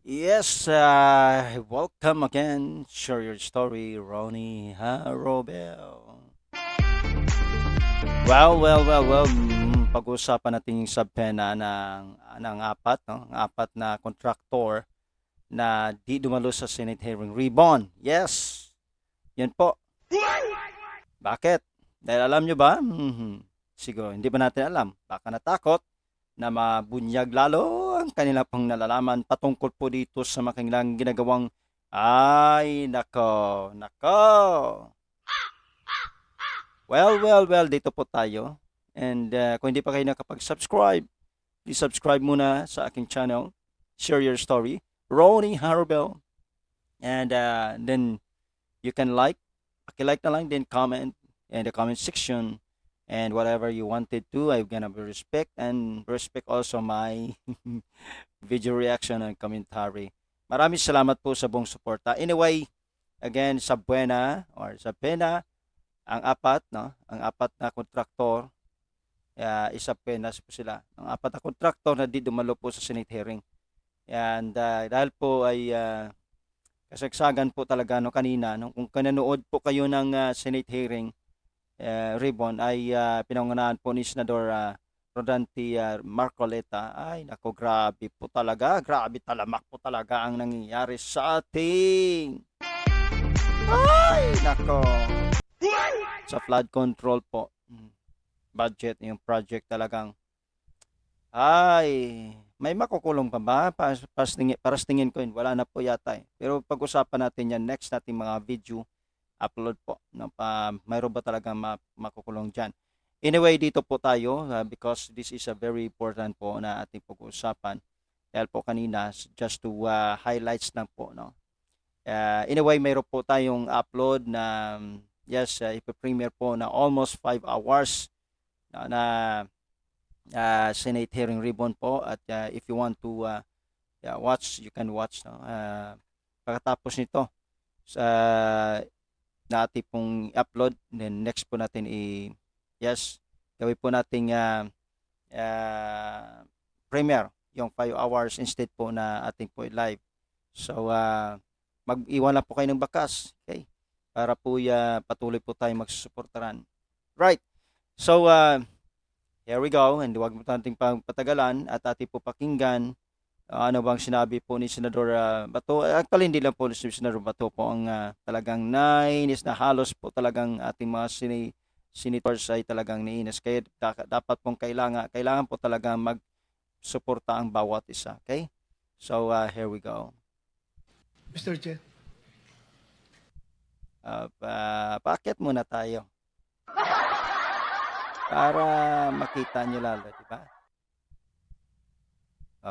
Yes, welcome again. Share your story, Ronnie Harobel. Pag-uusapan natin yung subpena ng apat, no? Ang apat na contractor na di dumalo sa Senate hearing. Ribbon, yes, yan po. Bakit? Dahil alam nyo ba? Siguro, hindi ba natin alam? Baka natakot na mabunyag lalo ang kanila pong nalalaman patungkol po dito sa makilang ginagawang ay nako. Dito po tayo. And kung hindi pa kayo nakapag-subscribe, please subscribe muna sa aking channel. Share your story. Ronnie Harabel. And then you can like. Paki-like na lang, then comment in the comment section. And whatever you wanted to, I'm gonna be respect and respect also my video reaction and commentary. Maraming salamat po sa buong suporta. Anyway, again, sa Buena or sa Pena, ang apat, no? Ang apat na kontraktor, isa Penas po sila. Ang apat na kontraktor na di dumalo po sa Senate hearing. And dahil po ay kasagsagan po talaga no kanina, no? Kung kananood po kayo ng Senate hearing, Ribbon ay pinangunahan po ni Senador Rodante Marcoleta. Ay, nako, grabe po talaga. Grabe talamak po talaga ang nangyayari sa ating. Ay, nako. Sa flood control po. Budget, yung project talagang. Ay, may makukulong pa ba? Para sa tingin ko yun, wala na po yata eh. Pero pag-usapan natin yan next nating mga video upload po. No, mayroon ba talaga makukulong dyan? Anyway, dito po tayo because this is a very important po na ating pag-uusapan. Dahil po kanina, just to highlights lang po. No? Anyway, mayroon po tayong upload na yes, ipa-premiere po na almost 5 hours na Senate hearing ribbon po. At if you want to watch, you can watch. No? Pagkatapos nito, sa na ating pong upload, then next po natin yes, gawin po nating premiere yung 5 hours instead po na ating po live. So mag-iwan lang po kayo ng bakas, okay, para po patuloy po tayo magsusuportaran, right? So here we go, and huwag mo nating patagalan at ating po pakinggan ano bang sinabi po ni Senador Bato. Actually, hindi lang po si Senador Bato po ang talagang nainis na halos po talagang ating mga senators ay talagang nainis. Kaya dapat pong kailangan po talaga magsuporta ang bawat isa. Okay? So, here we go. Mr. Chair. Paakyat muna tayo para makita nyo lalo, di ba?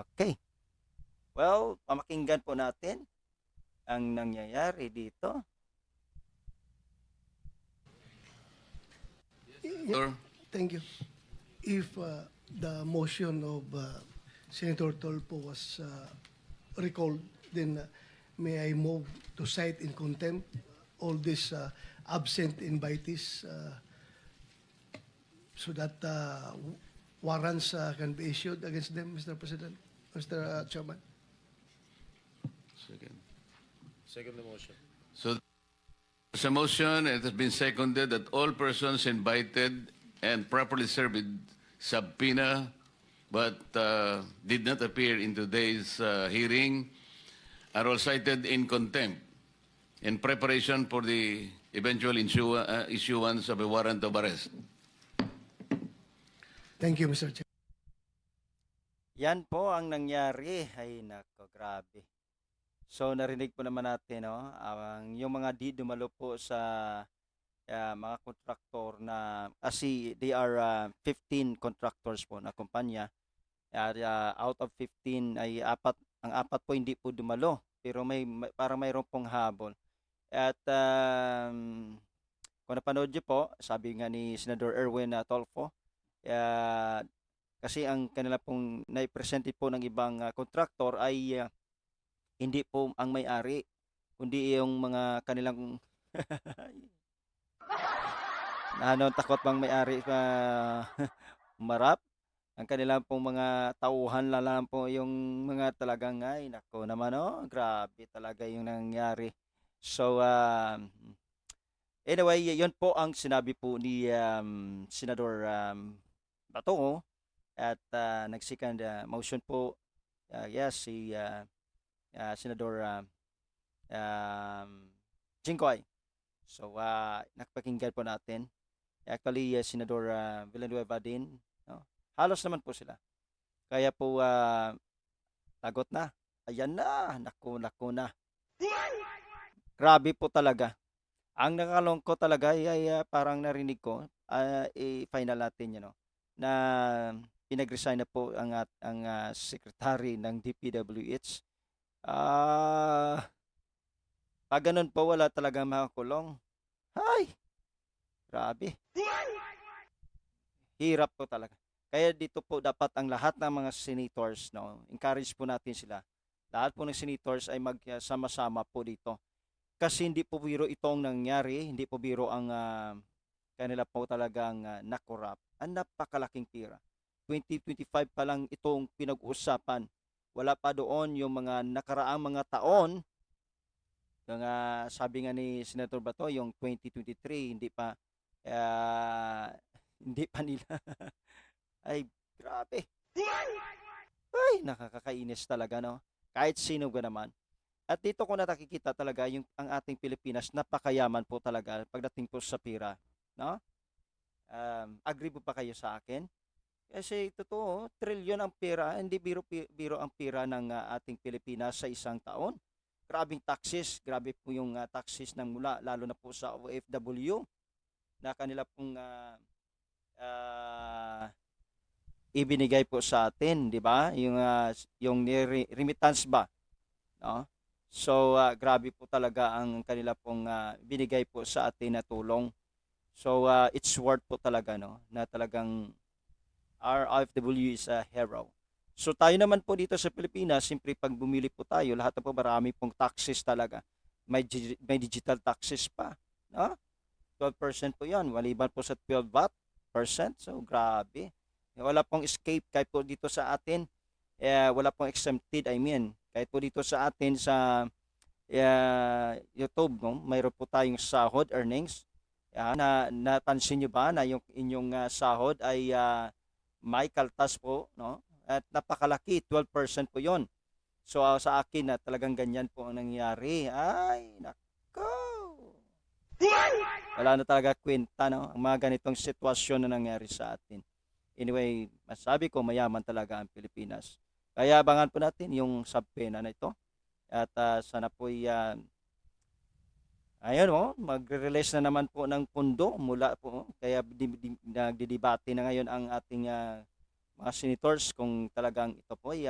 Okay. Well, pamakinggan po natin ang nangyayari dito. Yeah, thank you. If the motion of Senator Tolpo was recalled, then may I move to cite in contempt all these absent invitees so that warrants can be issued against them, Mr. President, Mr. Chairman. Second. Second the motion. So there's a motion, it has been seconded that all persons invited and properly served with subpoena but did not appear in today's hearing are all cited in contempt in preparation for the eventual issuance of a warrant of arrest. Thank you, Mr. Chair. Yan po ang nangyari. Ay, nako, grabe. So, narinig po naman natin, no? Yung mga di dumalo po sa mga contractor na, kasi they are 15 contractors po na kumpanya. Out of 15 ay ang apat po hindi po dumalo. Pero parang mayroon pong habol. At kung napanood nyo po, sabi nga ni Senador Erwin Tolfo, kasi ang kanila pong naipresente po ng ibang contractor ay hindi po ang may-ari, kundi yung mga kanilang takot bang may-ari umarap? Ang kanilang pong mga tauhan na lang po yung mga talagang ay nako naman oh, grabe talaga yung nangyari. So anyway, yun po ang sinabi po ni Senador Bato at nag-second motion po yes si Senador Jinggoy. So nakapakinggan po natin. Actually, Senador Villanueva din, no? Halos naman po sila. Kaya po lagot na. Ayan na, naku na. Grabe po talaga. Ang nakakalungkot talaga ay parang narinig ko, i-final natin yun, no, na pinag-resign na po ang secretary ng DPWH. Pag ganun po, wala talagang makakulong. Hay, grabe. Hirap po talaga. Kaya dito po dapat ang lahat ng mga senators, no, encourage po natin sila. Lahat po ng senators ay magsama-sama po dito. Kasi hindi po biro itong nangyari, hindi po biro ang kanila po talagang nakorap. Ang napakalaking pira. 2025 pa lang itong pinag-uusapan. Wala pa doon yung mga nakaraang mga taon. Yung sabi nga ni Senator Bato, yung 2023 ah, hindi pa nila ay grabe. Ay, nakakakainis talaga, no? Kahit sino ba naman. At dito ko na nakikita talaga yung ang ating Pilipinas napakayaman po talaga pagdating po sa pira, no? Agree po pa kayo sa akin? Kasi totoo, trilyon ang pera, hindi biro ang pera ng ating Pilipinas sa isang taon. Grabing taxes, grabe po yung taxes ng mula, lalo na po sa OFW na kanila pong ah, ibinigay po sa atin, di ba? Yung remittance ba, no? So grabe po talaga ang kanila pong binigay po sa atin na tulong. So it's worth po talaga, no, na talagang our OFW is a hero. So tayo naman po dito sa Pilipinas, siyempre pag bumili po tayo, lahat na po marami pong taxes talaga. May digital taxes pa, no? 12% po 'yan, maliban po sa 12 VAT percent. So grabe. Wala pong escape kahit po dito sa atin. Wala pong exempted, I mean. Kahit po dito sa atin sa YouTube, no, mayroon po tayong sahod earnings. Na napansin niyo ba na yung inyong sahod ay may kaltas po, no? At napakalaki, 12% po 'yon. So sa akin na talagang ganyan po ang nangyari. Ay, nako. Wala na talaga kwenta, no? Ang mga ganitong sitwasyon na nangyari sa atin. Anyway, masabi ko mayaman talaga ang Pilipinas. Kaya abangan po natin yung subpena na ito. At sana po ayun magre-release na naman po ng pundo mula po. Kaya nagdidebate na ngayon ang ating mga senators kung talagang ito po ay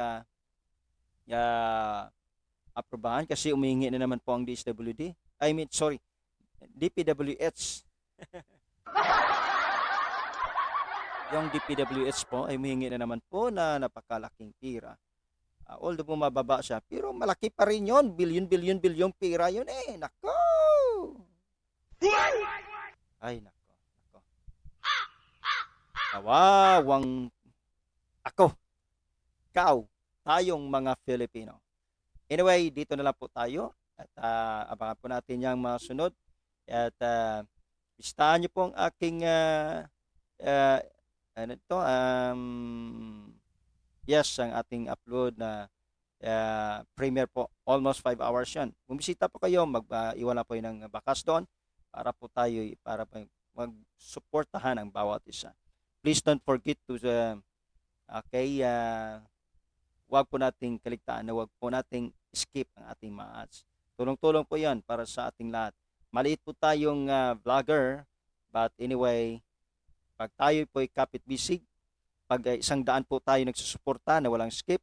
aprobahan kasi umihingi na naman po ang DSWD. I mean, sorry, DPWH. Yung DPWH po ay humihingi na naman po na napakalaking pira. Although bumababa siya, pero malaki pa rin yun. Bilyon pira yun eh. Nako! Ay, nako. Kawawang ako, ikaw, tayong mga Filipino. Anyway, dito na lang po tayo. At abangan po natin yung mga sunod. At listahan niyo po ang aking ano ito, yes, ang ating upload na premiere po. Almost 5 hours yan. Bumisita po kayo, iwan na po yun ng bakas doon para po tayo, para po mag-supportahan ang bawat isa. Please don't forget to, wag po nating kaligtaan na wag po nating skip ang ating mga ads. Tulong-tulong po yan para sa ating lahat. Maliit po tayong vlogger, but anyway, pag tayo po ay kapit-bisig, pag 100 po tayo nagsusuporta na walang skip,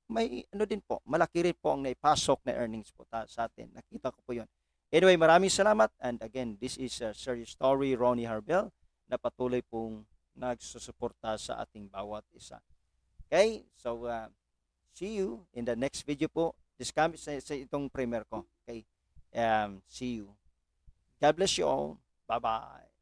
may ano din po, malaki rin po ang naipasok na earnings po sa atin. Nakita ko po yun. Anyway, maraming salamat. And again, this is Serious Story, Ronnie Harbel, na patuloy pong nagsusuporta sa ating bawat isa. Okay? So, see you in the next video po. This comes sa itong premiere ko. Okay? See you. God bless you all. Bye-bye.